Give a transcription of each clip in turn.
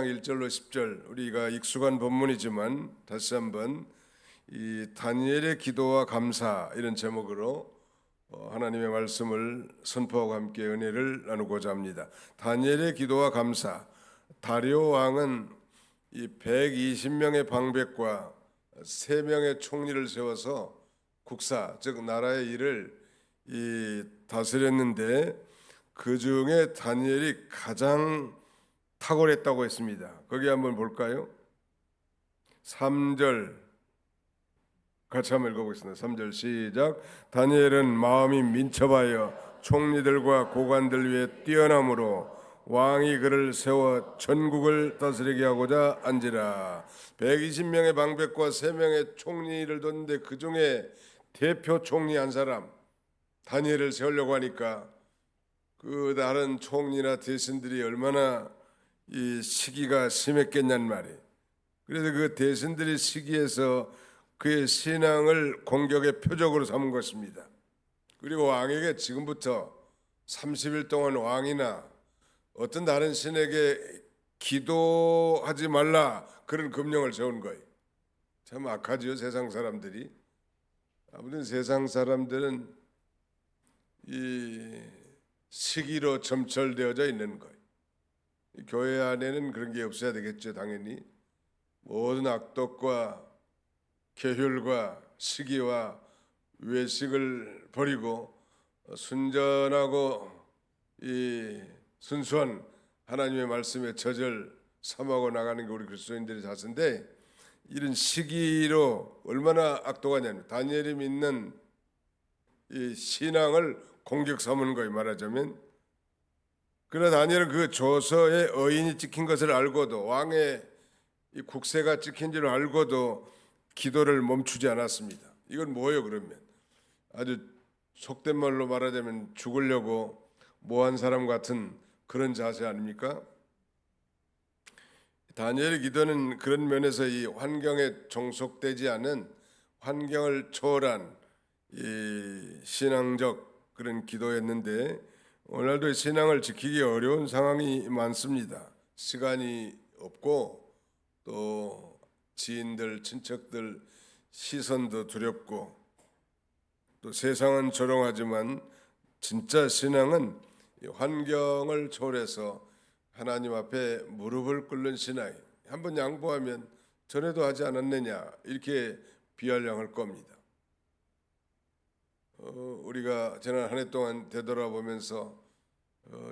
1절로 10절 우리가 익숙한 본문이지만 다시 한번 이 다니엘의 기도와 감사 이런 제목으로 하나님의 말씀을 선포하고 함께 은혜를 나누고자 합니다. 다니엘의 기도와 감사. 다리오 왕은 이 120명의 방백과 3명의 총리를 세워서 국사 즉 나라의 일을 다스렸는데 그 중에 다니엘이 가장 탁월했다고 했습니다. 거기 한번 볼까요? 3절 같이 한번 읽어보겠습니다. 3절 시작. 다니엘은 마음이 민첩하여 총리들과 고관들 위에 뛰어남으로 왕이 그를 세워 전국을 다스리게 하고자 한지라. 120명의 방백과 3명의 총리를 뒀는데 그 중에 대표 총리 한 사람 다니엘을 세우려고 하니까 그 다른 총리나 대신들이 얼마나 이 시기가 심했겠냔 말이에요. 그래서 그 대신들이 시기에서 그의 신앙을 공격의 표적으로 삼은 것입니다. 그리고 왕에게 지금부터 30일 동안 왕이나 어떤 다른 신에게 기도하지 말라 그런 금령을 세운 거예요. 참 악하지요, 세상 사람들이. 아무튼 세상 사람들은 이 시기로 점철되어져 있는 거예요. 교회 안에는 그런 게 없어야 되겠죠. 당연히 모든 악독과 계율과 시기와 외식을 버리고 순전하고 이 순수한 하나님의 말씀에 젖을 삼하고 나가는 게 우리 그리스도인들의 자세인데, 이런 시기로 얼마나 악독하냐면 다니엘이 믿는 이 신앙을 공격 삼는 거예요, 말하자면. 그러나 다니엘은 그 조서에 어인이 찍힌 것을 알고도, 왕의 이 국세가 찍힌 줄 알고도 기도를 멈추지 않았습니다. 이건 뭐예요? 그러면 아주 속된 말로 말하자면 죽으려고 모한 사람 같은 그런 자세 아닙니까? 다니엘의 기도는 그런 면에서 이 환경에 종속되지 않은 환경을 초월한 이 신앙적 그런 기도였는데, 오늘도 신앙을 지키기 어려운 상황이 많습니다. 시간이 없고 또 지인들, 친척들 시선도 두렵고 또 세상은 조롱하지만 진짜 신앙은 환경을 초월해서 하나님 앞에 무릎을 꿇는 신앙이, 한번 양보하면 전에도 하지 않았느냐 이렇게 비아냥할 겁니다. 우리가 지난 한 해 동안 되돌아보면서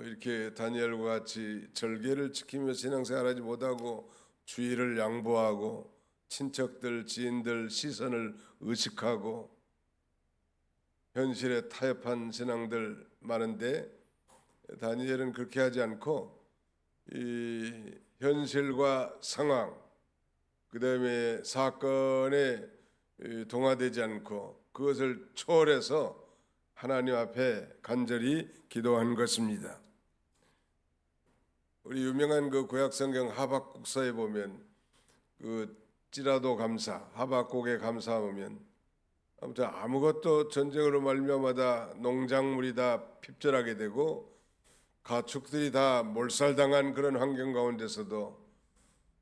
이렇게 다니엘과 같이 절개를 지키며 신앙생활하지 못하고 주의를 양보하고 친척들, 지인들 시선을 의식하고 현실에 타협한 신앙들 많은데, 다니엘은 그렇게 하지 않고 이 현실과 상황, 그 다음에 사건에 동화되지 않고 그것을 초월해서 하나님 앞에 간절히 기도한 것입니다. 우리 유명한 그 구약 성경 하박국서에 보면 그 찌라도 감사, 하박국의 감사 보면 아무튼 아무것도 전쟁으로 말미암아 농작물이 다 핍절하게 되고 가축들이 다 몰살당한 그런 환경 가운데서도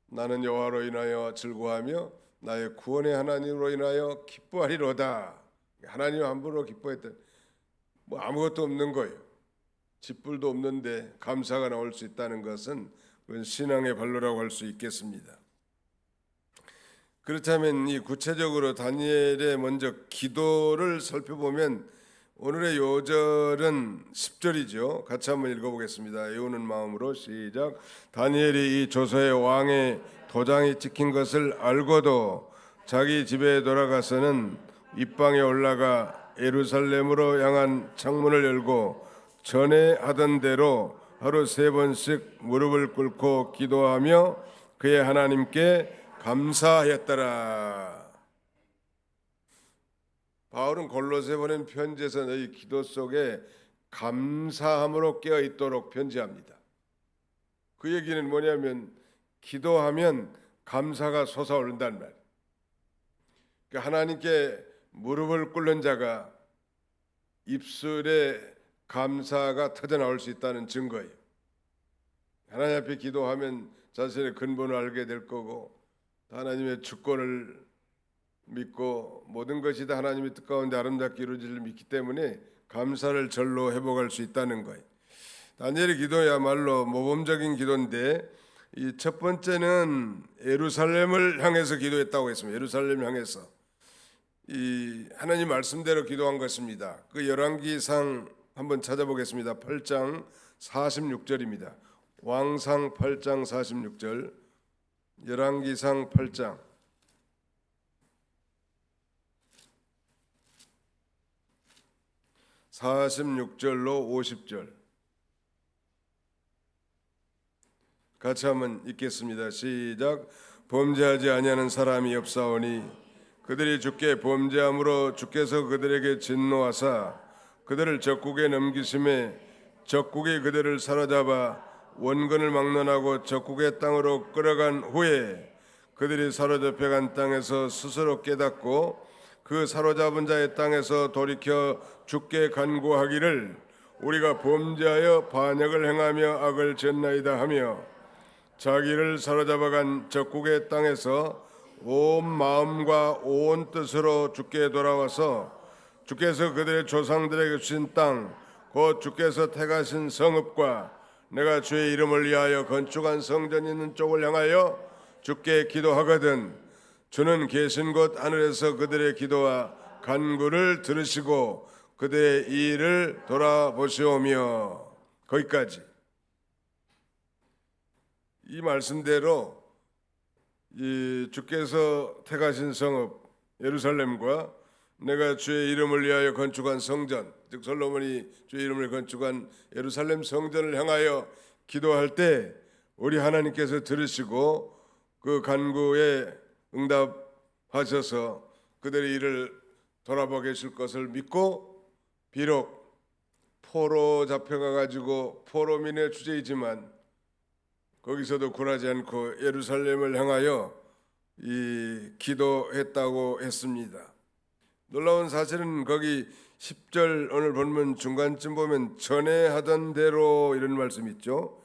나는 여호와로 인하여 즐거워하며 나의 구원의 하나님으로 인하여 기뻐하리로다. 하나님 함부로 기뻐했던, 뭐 아무것도 없는 거예요. 짓불도 없는데 감사가 나올 수 있다는 것은 그건 신앙의 발로라고 할 수 있겠습니다. 그렇다면 이 구체적으로 다니엘의 먼저 기도를 살펴보면 오늘의 요절은 10절이죠. 같이 한번 읽어보겠습니다. 외우는 마음으로 시작. 다니엘이 이 조서의 왕의 도장이 찍힌 것을 알고도 자기 집에 돌아가서는 윗방에 올라가 예루살렘으로 향한 창문을 열고 전에 하던 대로 하루 3번씩 무릎을 꿇고 기도하며 그의 하나님께 감사하였더라. 바울은 골로새 보낸 편지에서 너희 기도 속에 감사함으로 깨어 있도록 편지합니다. 그 얘기는 뭐냐면 기도하면 감사가 솟아오른단 말이에요. 그러니까 하나님께 무릎을 꿇는 자가 입술에 감사가 터져나올 수 있다는 증거예요. 하나님 앞에 기도하면 자신의 근본을 알게 될 거고, 하나님의 주권을 믿고 모든 것이 다 하나님의 뜻 가운데 아름답게 이루어질 믿기 때문에 감사를 절로 회복할 수 있다는 거예요. 다니엘의 기도야말로 모범적인 기도인데, 이 첫 번째는 예루살렘을 향해서 기도했다고 했습니다. 예루살렘 향해서 이 하나님 말씀대로 기도한 것입니다. 그 열왕기상 한번 찾아보겠습니다. 8장 46절입니다. 왕상 8장 46절, 열왕기상 8장 46절로 50절 같이 한번 읽겠습니다. 시작. 범죄하지 아니하는 사람이 없사오니 그들이 주께 범죄함으로 주께서 그들에게 진노하사 그들을 적국에 넘기심에 적국이 그들을 사로잡아 원근을 막론하고 적국의 땅으로 끌어간 후에 그들이 사로잡혀간 땅에서 스스로 깨닫고 그 사로잡은 자의 땅에서 돌이켜 주께 간구하기를 우리가 범죄하여 반역을 행하며 악을 지었나이다 하며 자기를 사로잡아간 적국의 땅에서 온 마음과 온 뜻으로 주께 돌아와서 주께서 그들의 조상들에게 주신 땅 곧 주께서 택하신 성읍과 내가 주의 이름을 위하여 건축한 성전이 있는 쪽을 향하여 주께 기도하거든 주는 계신 곳 하늘에서 그들의 기도와 간구를 들으시고 그들의 일을 돌아보시오며. 거기까지. 이 말씀대로 이 주께서 택하신 성읍 예루살렘과 내가 주의 이름을 위하여 건축한 성전, 즉 솔로몬이 주의 이름을 건축한 예루살렘 성전을 향하여 기도할 때 우리 하나님께서 들으시고 그 간구에 응답하셔서 그들의 일을 돌아보고 계실 것을 믿고, 비록 포로 잡혀가 가지고 포로민의 주제이지만 거기서도 굴하지 않고 예루살렘을 향하여 이 기도했다고 했습니다. 놀라운 사실은 거기 10절 오늘 본문 중간쯤 보면 전에 하던 대로 이런 말씀이 있죠.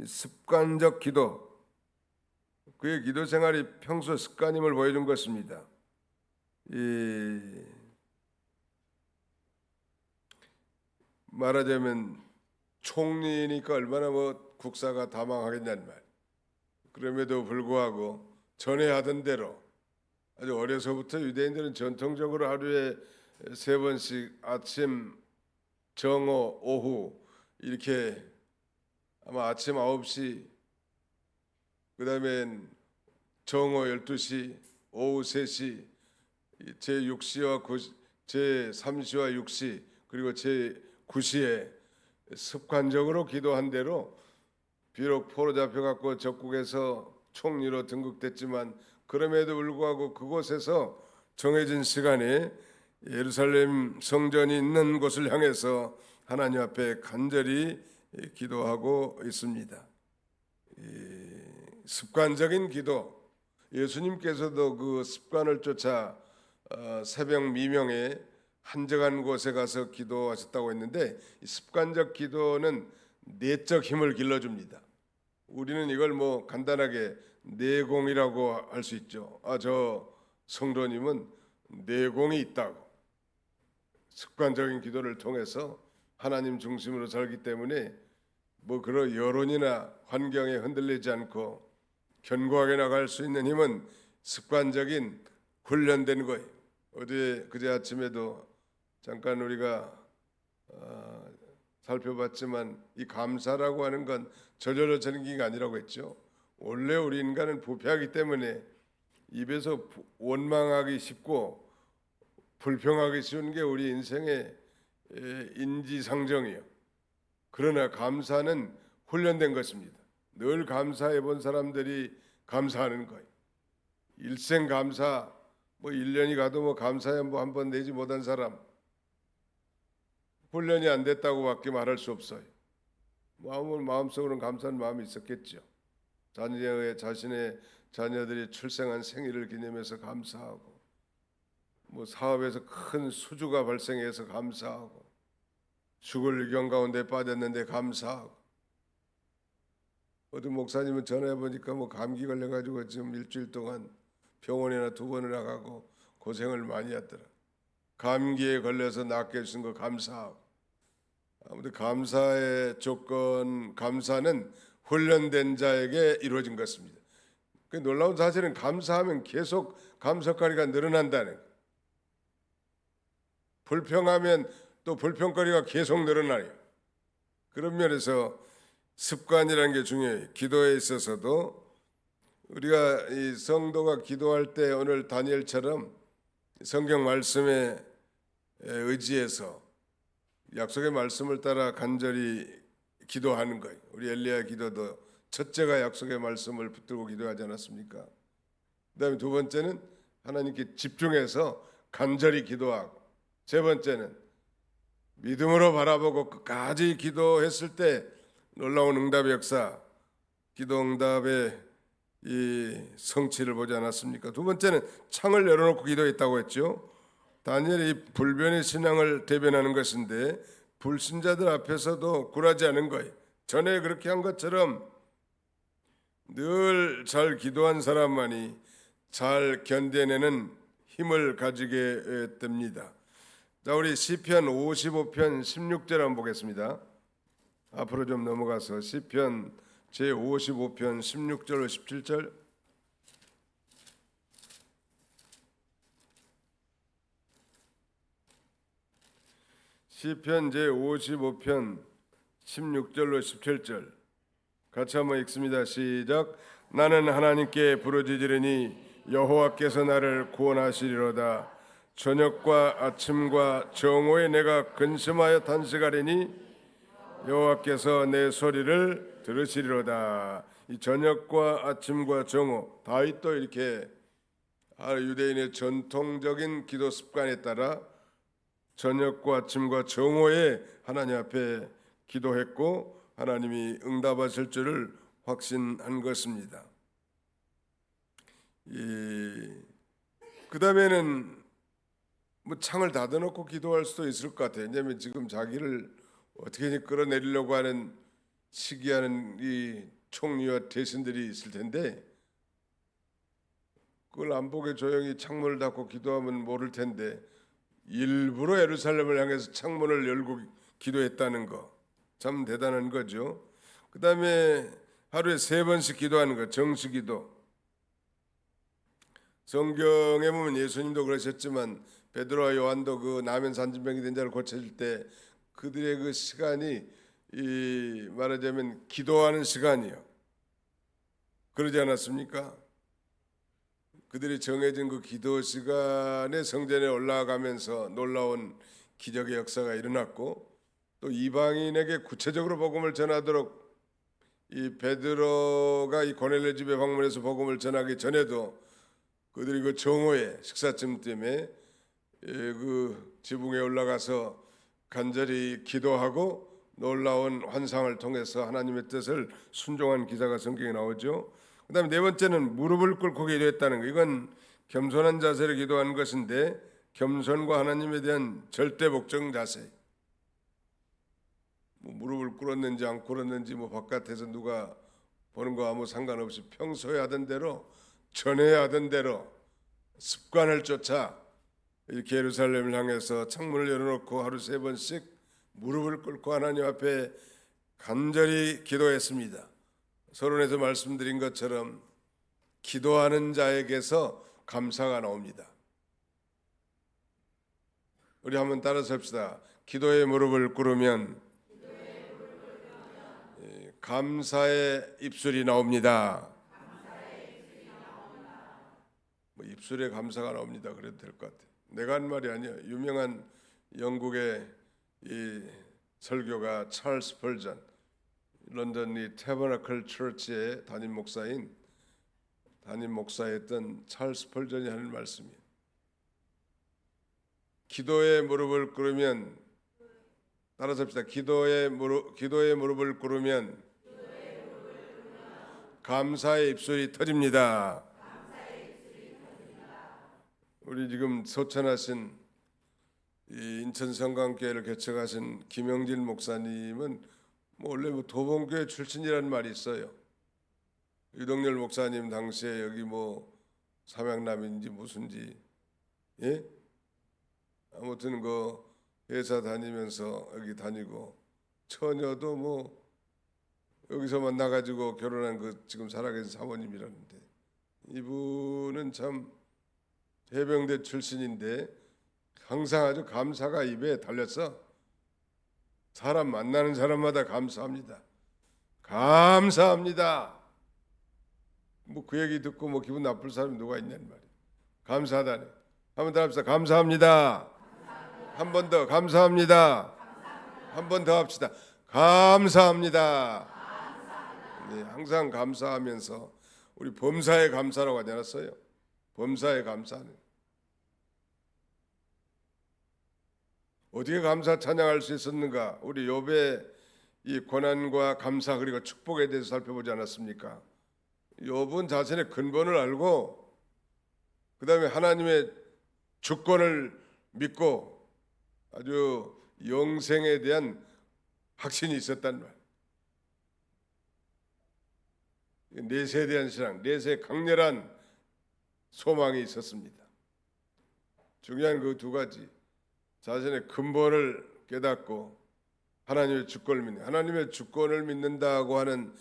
습관적 기도, 그의 기도 생활이 평소 습관임을 보여준 것입니다. 말하자면 총리니까 얼마나 국사가 다망하겠냐는 말. 그럼에도 불구하고 전에 하던 대로 아주 어려서부터 유대인들은 전통적으로 하루에 3번씩 아침, 정오, 오후 이렇게 아마 아침 9시, 그 다음엔 정오 12시, 오후 3시, 제6시와 제3시와 6시 그리고 제9시에 습관적으로 기도한 대로 비록 포로 잡혀갖고 적국에서 총리로 등극됐지만 그럼에도 불구하고 그곳에서 정해진 시간에 예루살렘 성전이 있는 곳을 향해서 하나님 앞에 간절히 기도하고 있습니다. 습관적인 기도, 예수님께서도 그 습관을 쫓아 새벽 미명에 한적한 곳에 가서 기도하셨다고 했는데, 이 습관적 기도는 내적 힘을 길러줍니다. 우리는 이걸 간단하게 내공이라고 할 수 있죠. 저 성도님은 내공이 있다고. 습관적인 기도를 통해서 하나님 중심으로 살기 때문에 그런 여론이나 환경에 흔들리지 않고 견고하게 나갈 수 있는 힘은 습관적인 훈련된 거예요. 그제 아침에도 잠깐 우리가 살펴봤지만 이 감사라고 하는 건 저절로 되는 게 아니라고 했죠. 원래 우리 인간은 부패하기 때문에 입에서 원망하기 쉽고 불평하기 쉬운 게 우리 인생의 인지상정이에요. 그러나 감사는 훈련된 것입니다. 늘 감사해 본 사람들이 감사하는 거예요. 일생 감사, 1년이 가도 감사해 한 번 내지 못한 사람, 훈련이 안 됐다고밖에 말할 수 없어요. 마음속으로는 감사한 마음이 있었겠죠. 자신의 자녀들이 출생한 생일을 기념해서 감사하고, 사업에서 큰 수주가 발생해서 감사하고, 죽을 위경 가운데 빠졌는데 감사하고, 어떤 목사님은 전화해 보니까 뭐 감기 걸려가지고 지금 일주일 동안 병원이나 2번을 나가고 고생을 많이 했더라. 감기에 걸려서 낫게 해주신 거 감사하고. 아무튼 감사의 조건, 감사는 훈련된 자에게 이루어진 것입니다. 그 놀라운 사실은 감사하면 계속 감사거리가 늘어난다는 거예요. 불평하면 또 불평거리가 계속 늘어나요. 그런 면에서 습관이라는 게 중요해요. 기도에 있어서도 우리가 이 성도가 기도할 때 오늘 다니엘처럼 성경 말씀에 의지해서 약속의 말씀을 따라 간절히 기도하는 거예요. 우리 엘리야 기도도 첫째가 약속의 말씀을 붙들고 기도하지 않았습니까? 그다음에 두 번째는 하나님께 집중해서 간절히 기도하고, 세 번째는 믿음으로 바라보고 끝까지 기도했을 때 놀라운 응답의 역사, 기도 응답의 이 성취를 보지 않았습니까? 두 번째는 창을 열어놓고 기도했다고 했죠. 다니엘이 불변의 신앙을 대변하는 것인데 불신자들 앞에서도 굴하지 않은 거예요. 전에 그렇게 한 것처럼 늘 잘 기도한 사람만이 잘 견뎌내는 힘을 가지게 됩니다. 자, 우리 시편 55편 16절 한번 보겠습니다. 앞으로 좀 넘어가서 시편 제55편 16절로 17절. 시편 제55편 16절로 17절 같이 한번 읽습니다. 시작. 나는 하나님께 부르짖으리니 여호와께서 나를 구원하시리로다. 저녁과 아침과 정오에 내가 근심하여 단식하리니 여호와께서 내 소리를 들으시리로다. 이 저녁과 아침과 정오, 다윗도 이렇게 유대인의 전통적인 기도 습관에 따라 저녁과 아침과 정오에 하나님 앞에 기도했고 하나님이 응답하실 줄을 확신한 것입니다. 그 다음에는 뭐 창을 닫아놓고 기도할 수도 있을 것 같아요. 왜냐하면 지금 자기를 어떻게 끌어내리려고 하는 시기하는 이 총리와 대신들이 있을 텐데 그걸 안 보게 조용히 창문을 닫고 기도하면 모를 텐데 일부러 예루살렘을 향해서 창문을 열고 기도했다는 거 참 대단한 거죠. 그 다음에 하루에 3번씩 기도하는 거, 정수기도. 성경에 보면 예수님도 그러셨지만 베드로와 요한도 그 나면 산진병이 된 자를 고쳐줄 때 그들의 그 시간이 이 말하자면 기도하는 시간이요. 그러지 않았습니까? 그들이 정해진 그 기도 시간에 성전에 올라가면서 놀라운 기적의 역사가 일어났고 또 이방인에게 구체적으로 복음을 전하도록 이 베드로가 이 고넬료 집에 방문해서 복음을 전하기 전에도 그들이 그 정오에 식사쯤 때문에 그 지붕에 올라가서 간절히 기도하고 놀라운 환상을 통해서 하나님의 뜻을 순종한 기사가 성경에 나오죠. 그다음에 네 번째는 무릎을 꿇고 기도했다는 거. 이건 겸손한 자세로 기도하는 것인데 겸손과 하나님에 대한 절대 복종 자세. 뭐 무릎을 꿇었는지 안 꿇었는지 뭐 바깥에서 누가 보는 거 아무 상관없이 평소에 하던 대로 전에 하던 대로 습관을 쫓아 이렇게 예루살렘을 향해서 창문을 열어놓고 하루 3번씩 무릎을 꿇고 하나님 앞에 간절히 기도했습니다. 서론에서 말씀드린 것처럼 기도하는 자에게서 감사가 나옵니다. 우리 한번 따라서 합시다. 기도의 무릎을 꿇으면 감사의 입술이 나옵니다. 뭐 입술에 감사가 나옵니다. 그래도 될 것 같아요. 내가 한 말이 아니에요. 유명한 영국의 이 설교가 찰스 펄전, 런던 이 태버너클 처치의 담임 목사였던 찰스 펄전이 하는 말씀이에요. 기도의 무릎을 꿇으면 따라서 합시다. 기도의 무릎을 꿇으면 감사의 입술이 터집니다. 우리 지금 소천하신 이 인천 성강교회를 개척하신 김영진 목사님은 뭐 원래 뭐 도봉교회 출신이라는 말이 있어요. 유동열 목사님 당시에 여기 뭐 삼양남인지 무슨지, 예? 아무튼 그 회사 다니면서 여기 다니고 처녀도 뭐 여기서 만나가지고 결혼한 그 지금 살아계신 사모님이라는데, 이분은 참 해병대 출신인데 항상 아주 감사가 입에 달렸어. 사람 만나는 사람마다 감사합니다. 감사합니다. 뭐 그 얘기 듣고 뭐 기분 나쁠 사람이 누가 있냐는 말이에요. 감사하다니. 한번 더 합시다. 감사합니다. 한 번 더 감사합니다. 한 번 더 합시다. 감사합니다. 네, 항상 감사하면서 우리 범사에 감사라고 하지 않았어요? 범사에 감사는 어떻게 감사 찬양할 수 있었는가? 우리 욥의 이 고난과 감사 그리고 축복에 대해서 살펴보지 않았습니까? 욥은 자신의 근본을 알고 그 다음에 하나님의 주권을 믿고 아주 영생에 대한 확신이 있었단 말. 내세에 대한 신앙, 내세에 강렬한 소망이 있었습니다. 중요한 그 두 가지, 자신의 근본을 깨닫고 하나님의 주권을 믿는, 하나님의 주권을 믿는다고 하는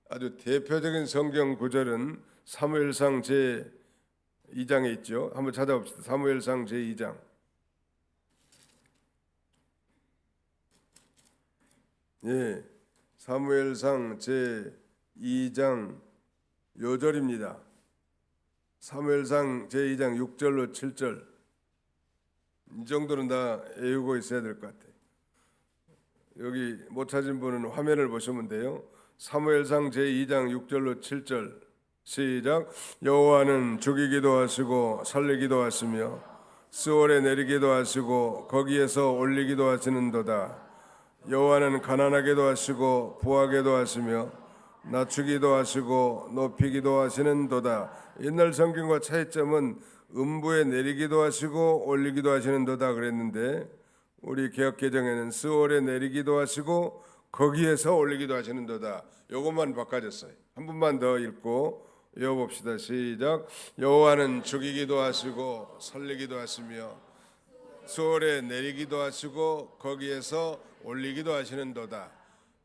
아주 대표적인 성경 구절은 사무엘상 제2장에 있죠. 한번 찾아봅시다. 사무엘상 제2장. 예, 사무엘상 제2장 요절입니다. 사무엘상 제2장 6절로 7절. 이 정도는 다 외우고 있어야 될 것 같아요. 여기 못 찾은 분은 화면을 보시면 돼요. 사무엘상 제2장 6절로 7절 시작. 여호와는 죽이기도 하시고 살리기도 하시며 스월에 내리기도 하시고 거기에서 올리기도 하시는도다. 여호와는 가난하게도 하시고 부하게도 하시며 낮추기도 하시고 높이기도 하시는도다. 옛날 성경과 차이점은 음부에 내리기도 하시고 올리기도 하시는도다 그랬는데 우리 개역개정에는 스월에 내리기도 하시고 거기에서 올리기도 하시는도다. 이것만 바꿔졌어요. 한 번만 더 읽고 외워봅시다. 시작. 여호와는 죽이기도 하시고 살리기도 하시며 스월에 내리기도 하시고 거기에서 올리기도 하시는도다.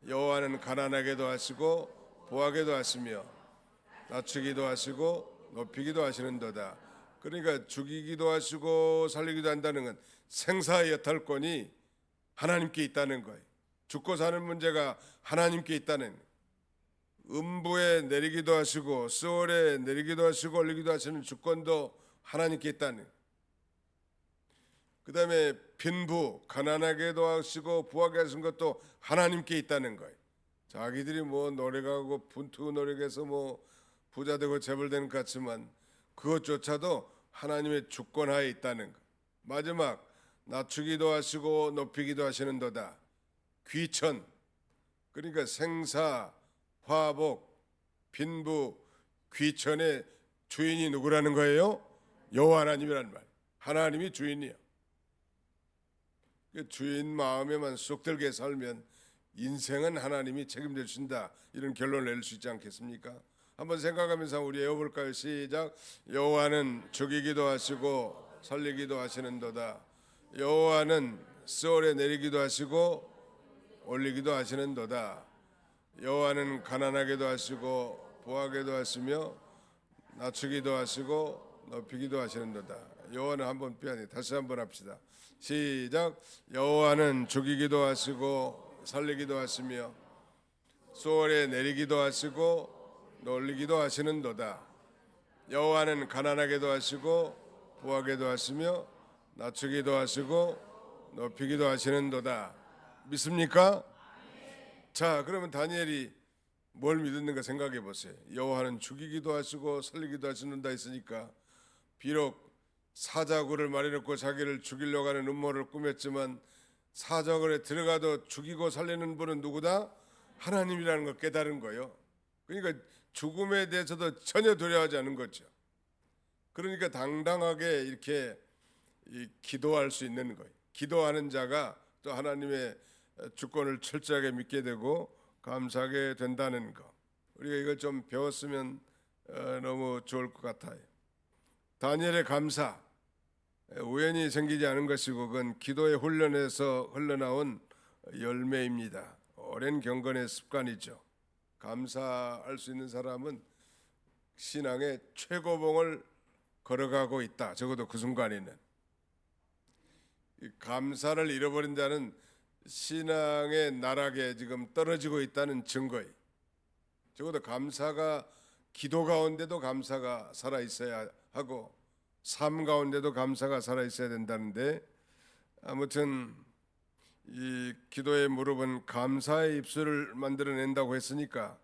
여호와는 가난하게도 하시고 부하게도 하시며 낮추기도 하시고 높이기도 하시는도다. 그러니까 죽이기도 하시고 살리기도 한다는 건 생사 여탈권이 하나님께 있다는 거예요. 죽고 사는 문제가 하나님께 있다는, 음부에 내리기도 하시고 스월에 내리기도 하시고 올리기도 하시는 주권도 하나님께 있다는, 그 다음에 빈부 가난하게도 하시고 부하게 하신 것도 하나님께 있다는 거예요. 자기들이 뭐 노력하고 분투 노력해서 뭐 부자 되고 재벌 되는 것 같지만 그것조차도 하나님의 주권하에 있다는 것. 마지막 낮추기도 하시고 높이기도 하시는도다. 귀천, 그러니까 생사 화복 빈부 귀천의 주인이 누구라는 거예요? 여호와 하나님이라는 말. 하나님이 주인이요. 주인 마음에만 쏙 들게 살면 인생은 하나님이 책임져 주신다, 이런 결론을 낼 수 있지 않겠습니까? 한번 생각하면서 우리 외워볼까요? 시작. 여호와는 죽이기도 하시고 살리기도 하시는도다. 여호와는 스월에 내리기도 하시고 올리기도 하시는도다. 여호와는 가난하게도 하시고 부하게도 하시며 낮추기도 하시고 높이기도 하시는도다. 여호와는 한번 빼야돼. 다시 한번 합시다. 시작. 여호와는 죽이기도 하시고 살리기도 하시며 스월에 내리기도 하시고 올리기도 하시는도다. 여호와는 가난하게도 하시고 부하게도 하시며 낮추기도 하시고 높이기도 하시는도다. 믿습니까? 자, 그러면 다니엘이 뭘 믿었는가 생각해 보세요. 여호와는 죽이기도 하시고 살리기도 하시는다 했으니까 비록 사자굴을 마련했고 자기를 죽이려고 하는 음모를 꾸몄지만 사자굴에 들어가도 죽이고 살리는 분은 누구다? 하나님이라는 걸 깨달은 거예요. 그러니까 죽음에 대해서도 전혀 두려워하지 않은 거죠. 그러니까 당당하게 이렇게 기도할 수 있는 거예요. 기도하는 자가 또 하나님의 주권을 철저하게 믿게 되고 감사하게 된다는 것. 우리가 이걸 좀 배웠으면 너무 좋을 것 같아요. 다니엘의 감사, 우연히 생기지 않은 것이고 그건 기도의 훈련에서 흘러나온 열매입니다. 오랜 경건의 습관이죠. 감사할 수 있는 사람은 신앙의 최고봉을 걸어가고 있다. 적어도 그 순간에는. 이 감사를 잃어버린 자는 신앙의 나락에 지금 떨어지고 있다는 증거예요. 적어도 감사가 기도 가운데도 감사가 살아 있어야 하고 삶 가운데도 감사가 살아 있어야 된다는데, 아무튼 이 기도의 무릎은 감사의 입술을 만들어낸다고 했으니까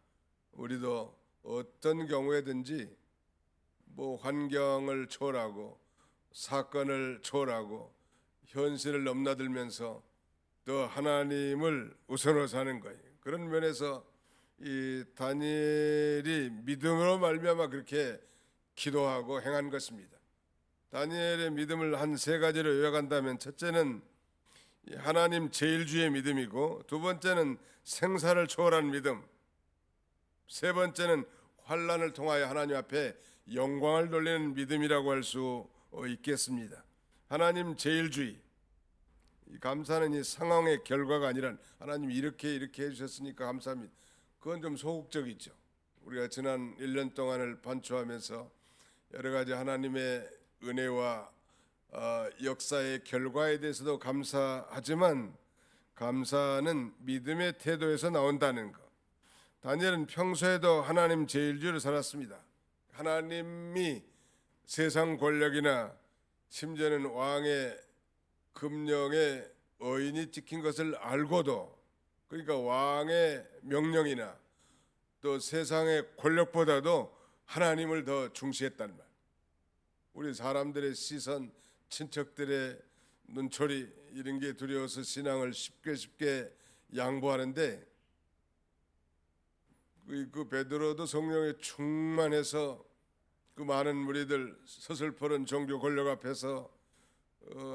우리도 어떤 경우에든지 뭐 환경을 초월하고 사건을 초월하고 현실을 넘나들면서 또 하나님을 우선으로 사는 거예요. 그런 면에서 이 다니엘이 믿음으로 말미암아 그렇게 기도하고 행한 것입니다. 다니엘의 믿음을 한 세 가지로 요약한다면, 첫째는 하나님 제일주의 믿음이고, 두 번째는 생사를 초월한 믿음, 세 번째는 환난을 통하여 하나님 앞에 영광을 돌리는 믿음이라고 할 수 있겠습니다. 하나님 제일주의, 감사는 이 상황의 결과가 아니라 하나님 이렇게 해주셨으니까 감사합니다. 그건 좀 소극적이죠. 우리가 지난 1년 동안을 반추하면서 여러 가지 하나님의 은혜와 역사의 결과에 대해서도 감사하지만, 감사는 믿음의 태도에서 나온다는 것. 다니엘은 평소에도 하나님 제일주의를 살았습니다. 하나님이 세상 권력이나 심지어는 왕의 금령에 어인이 찍힌 것을 알고도, 그러니까 왕의 명령이나 또 세상의 권력보다도 하나님을 더 중시했단 말. 우리 사람들의 시선, 친척들의 눈초리 이런 게 두려워서 신앙을 쉽게 양보하는데, 그 베드로도 성령에 충만해서 그 많은 무리들 서슬퍼런 종교 권력 앞에서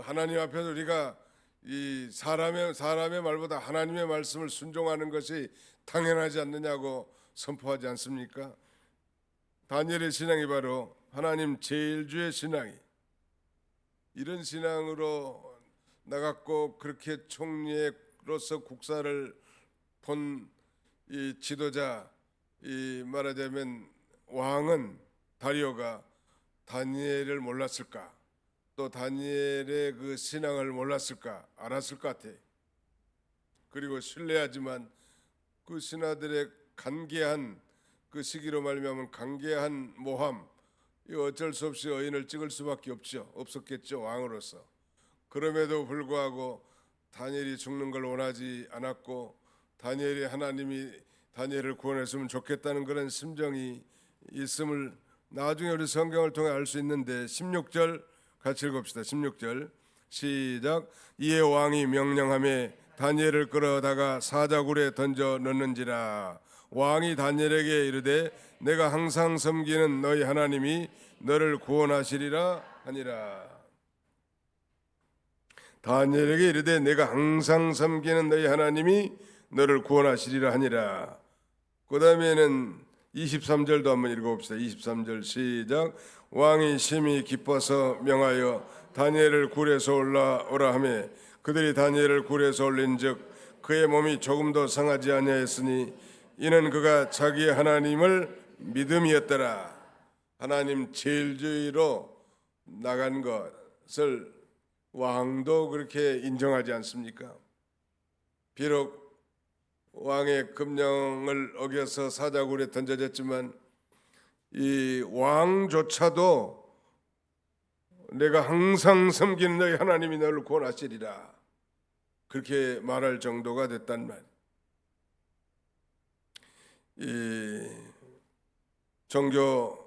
하나님 앞에서 우리가 이 사람의 말보다 하나님의 말씀을 순종하는 것이 당연하지 않느냐고 선포하지 않습니까? 다니엘의 신앙이 바로 하나님 제일주의 신앙이, 이런 신앙으로 나갔고 그렇게 총리로서 국사를 본 이 지도자, 이 말하자면 왕은 다리오가 다니엘을 몰랐을까? 또 다니엘의 그 신앙을 몰랐을까? 알았을 것 같아. 그리고 신뢰하지만 그 신하들의 간계한 그 시기로 말미암은 간계한 모함, 이 어쩔 수 없이 어인을 찍을 수밖에 없었겠죠, 왕으로서. 그럼에도 불구하고 다니엘이 죽는 걸 원하지 않았고, 다니엘이 하나님이 다니엘을 구원했으면 좋겠다는 그런 심정이 있음을 나중에 우리 성경을 통해 알 수 있는데, 16절 같이 읽읍시다. 16절 시작. 이에 왕이 명령하며 다니엘을 끌어다가 사자굴에 던져 넣는지라. 왕이 다니엘에게 이르되 내가 항상 섬기는 너희 하나님이 너를 구원하시리라 하니라. 다니엘에게 이르되 내가 항상 섬기는 너희 하나님이 너를 구원하시리라 하니라. 그 다음에는 23절도 한번 읽어봅시다. 23절 시작. 왕이 심히 기뻐서 명하여 다니엘을 굴에서 올라오라 하며 그들이 다니엘을 굴에서 올린즉 그의 몸이 조금도 상하지 아니하였으니 이는 그가 자기의 하나님을 믿음이었더라. 하나님 제일주의로 나간 것을 왕도 그렇게 인정하지 않습니까? 비록 왕의 금령을 어겨서 사자굴에 던져졌지만 이 왕조차도 내가 항상 섬기는 너희 하나님이 너를 구원하시리라 그렇게 말할 정도가 됐단 말. 이 종교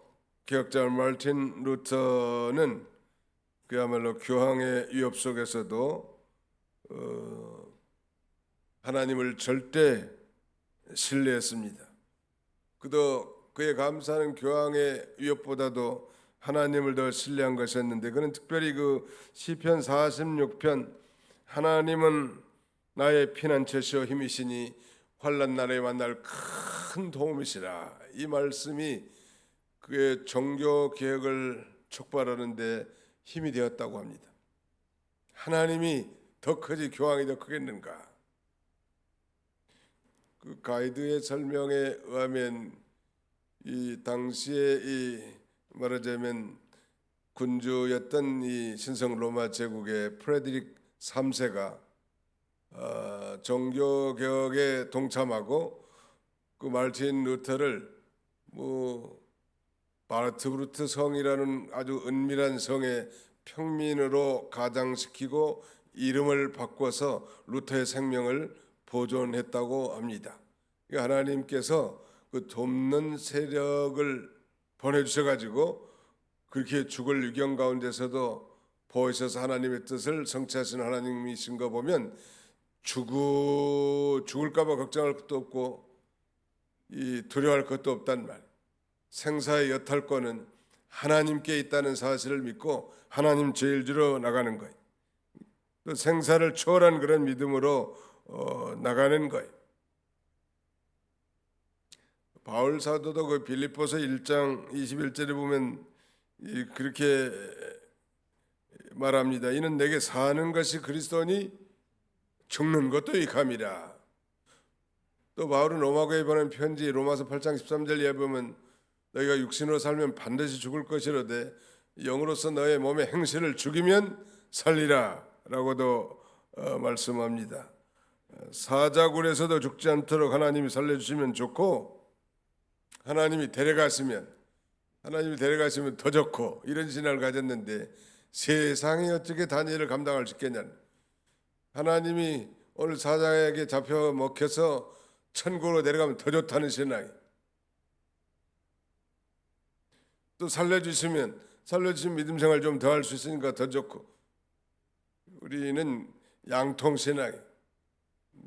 개혁자 마르틴 루터는 그야말로 교황의 위협 속에서도 하나님을 절대 신뢰했습니다. 그도 그의 감사는 교황의 위협보다도 하나님을 더 신뢰한 것이었는데, 그는 특별히 그 시편 46편 하나님은 나의 피난처시오 힘이시니 환난 날에 만날 큰 도움이시라. 이 말씀이 그의 종교 개혁을 촉발하는 데 힘이 되었다고 합니다. 하나님이 더 크지 교황이 더 크겠는가? 그 가이드의 설명에 의하면 이 당시에 이 말하자면 군주였던 이 신성 로마 제국의 프레드릭 3세가 종교 개혁에 동참하고 그 마르틴 루터를 바르트브루트 성이라는 아주 은밀한 성의 평민으로 가장시키고 이름을 바꿔서 루터의 생명을 보존했다고 합니다. 하나님께서 그 돕는 세력을 보내주셔가지고 그렇게 죽을 위경 가운데서도 보이셔서 하나님의 뜻을 성취하신 하나님이신 거 보면 죽을까봐 걱정할 것도 없고 이 두려워할 것도 없단 말. 생사의 여탈권은 하나님께 있다는 사실을 믿고 하나님 제일주로 나가는 거예요. 또 생사를 초월한 그런 믿음으로 나가는 거예요. 바울 사도도 그 빌립보서 1장 21절에 보면 그렇게 말합니다. 이는 내게 사는 것이 그리스도니 죽는 것도 유익함이라. 또 바울은 로마교회에 보낸 편지 로마서 8장 13절에 보면 너희가 육신으로 살면 반드시 죽을 것이로되 영으로서 너의 몸의 행실을 죽이면 살리라 라고도 말씀합니다. 사자굴에서도 죽지 않도록 하나님이 살려주시면 좋고 하나님이 데려가시면 더 좋고 이런 신앙을 가졌는데 세상이 어떻게 다니엘을 감당할 수 있겠냐. 하나님이 오늘 사자에게 잡혀 먹혀서 천국으로 내려가면 더 좋다는 신앙이. 또 살려주시면 믿음 생활 좀 더 할 수 있으니까 더 좋고. 우리는 양통신앙이.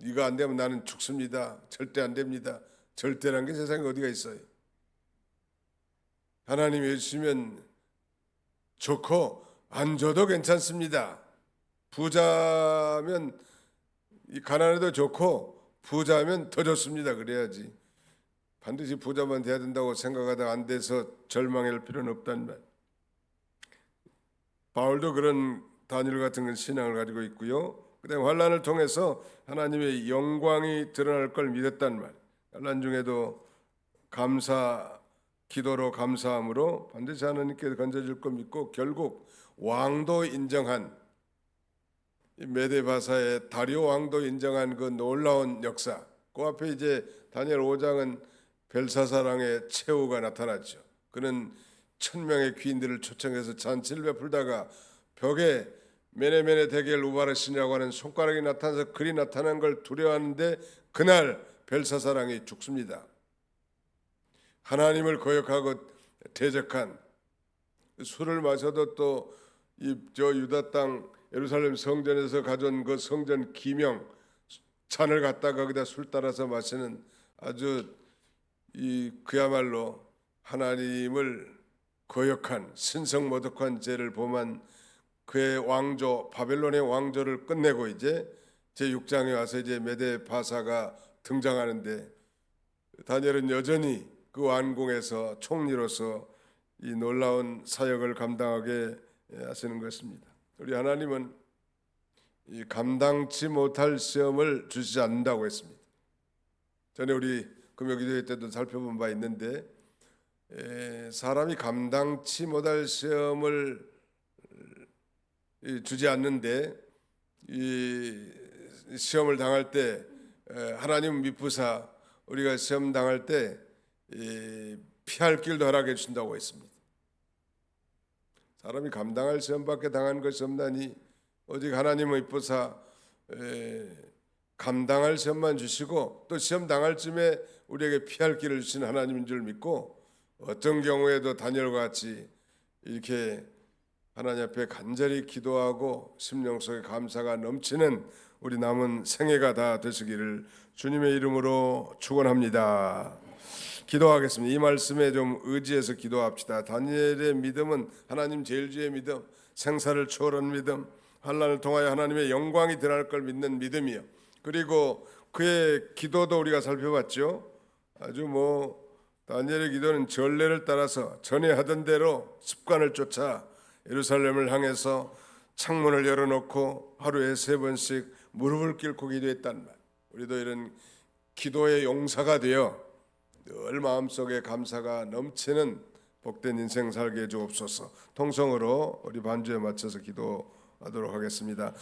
이거 안 되면 나는 죽습니다. 절대 안 됩니다. 절대란 게 세상에 어디가 있어요. 하나님이 해주시면 좋고 안 줘도 괜찮습니다. 부자면 가난해도 좋고 부자면 더 좋습니다. 그래야지. 반드시 부자만 돼야 된다고 생각하다가 안 돼서 절망할 필요는 없단 말. 바울도 그런 다니엘 같은 신앙을 가지고 있고요. 그다음에 환난을 통해서 하나님의 영광이 드러날 걸 믿었단 말. 환난 중에도 기도로 감사함으로 반드시 하나님께 건져질 걸 믿고 결국 왕도 인정한 메데바사의 다리오 왕도 인정한 그 놀라운 역사. 그 앞에 이제 다니엘 5장은 벨사사랑의 최후가 나타났죠. 그는 1000명의 귀인들을 초청해서 잔치를 베풀다가 벽에 메네메네 데겔 우바르신이라고 하는 손가락이 나타나서 글이 나타난 걸 두려워하는데 그날 벨사사랑이 죽습니다. 하나님을 거역하고 대적한 술을 마셔도 또 저 유다 땅 예루살렘 성전에서 가져온 그 성전 기명 잔을 갖다가 거기다 술 따라서 마시는 아주 그야말로 하나님을 거역한 신성모독한 죄를 범한 그의 왕조 바벨론의 왕조를 끝내고 이제 제6장에 와서 이제 메데바사가 등장하는데 다니엘은 여전히 그 왕궁에서 총리로서 이 놀라운 사역을 감당하게 하시는 것입니다. 우리 하나님은 이 감당치 못할 시험을 주시지 않는다고 했습니다. 전에 우리 금요기도회 때도 살펴본 바 있는데 사람이 감당치 못할 시험을 주지 않는데 이 시험을 당할 때 하나님 미쁘사 우리가 시험 당할 때 피할 길도 허락해 주신다고 했습니다. 사람이 감당할 시험밖에 당한 것이 없나니 오직 하나님의 미쁘사 감당할 시험만 주시고 또 시험 당할 쯤에 우리에게 피할 길을 주신 하나님인 줄 믿고 어떤 경우에도 다니엘과 같이 이렇게 하나님 앞에 간절히 기도하고 심령 속에 감사가 넘치는 우리 남은 생애가 다 되시기를 주님의 이름으로 축원합니다. 기도하겠습니다. 이 말씀에 좀 의지해서 기도합시다. 다니엘의 믿음은 하나님 제일주의 믿음, 생사를 초월한 믿음, 환난을 통하여 하나님의 영광이 드러날 걸 믿는 믿음이요. 그리고 그의 기도도 우리가 살펴봤죠. 아주 다니엘의 기도는 전례를 따라서 전에 하던 대로 습관을 쫓아 예루살렘을 향해서 창문을 열어놓고 하루에 3번씩 무릎을 꿇고 기도했단 말. 우리도 이런 기도의 용사가 되어 늘 마음속에 감사가 넘치는 복된 인생 살게 해주옵소서. 통성으로 우리 반주에 맞춰서 기도하도록 하겠습니다.